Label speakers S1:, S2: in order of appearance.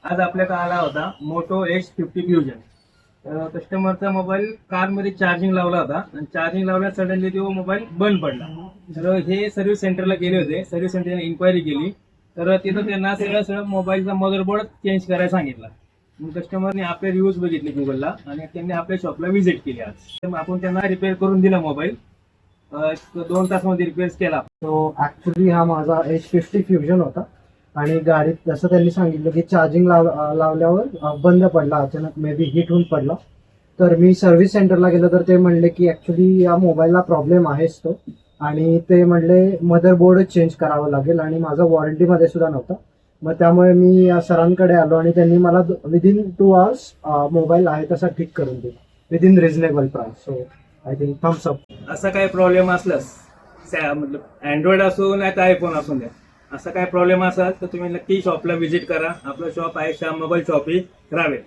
S1: आज आपल्याकडे आला होता मोटो H50 फ्युजन. कस्टमरचा मोबाईल कारमध्ये चार्जिंग लावला होता आणि चार्जिंग लावल्या सडनली तो मोबाईल बंद पडला. तर हे सर्व्हिस सेंटरला गेले होते. सर्व्हिस सेंटरने इन्क्वायरी केली तर तिथं त्यांना सरळ मोबाईलचा मदरबोर्ड चेंज करायला सांगितला. मग कस्टमरने आपले रिव्ह्यूज बघितले गुगलला आणि त्यांनी आपल्या शॉपला व्हिजिट केली. आज तर आपण त्यांना रिपेअर करून दिला मोबाईल. 2 तासामध्ये रिपेअर केला.
S2: तो ऍक्च्युली हा माझा H50 फ्युजन होता आणि गाडीत जसं त्यांनी सांगितलं की चार्जिंग लावल्यावर बंद पडला, अचानक मे बी हिट होऊन पडला. तर मी सर्व्हिस सेंटरला गेलो तर ते म्हणले की ऍक्च्युली या मोबाईलला प्रॉब्लेम आहेच तो, आणि ते म्हणले मदरबोर्डच चेंज करावं लागेल आणि माझा वॉरंटीमध्ये सुद्धा नव्हता. मग त्यामुळे मी सरांकडे आलो आणि त्यांनी मला विदिन 2 आवर्स मोबाईल आहे तसा ठीक करून दिला within reasonable price. So I think thumbs up.
S1: असा काही प्रॉब्लेम असलास मतलब अँड्रॉइड असो नाही तर आयफोन असू द्या, असा काय प्रॉब्लेम असेल तर तुम्ही नक्की शॉपला व्हिजिट करा. आपलं शॉप आहे श्याम मोबाईल शॉप ही रावेर.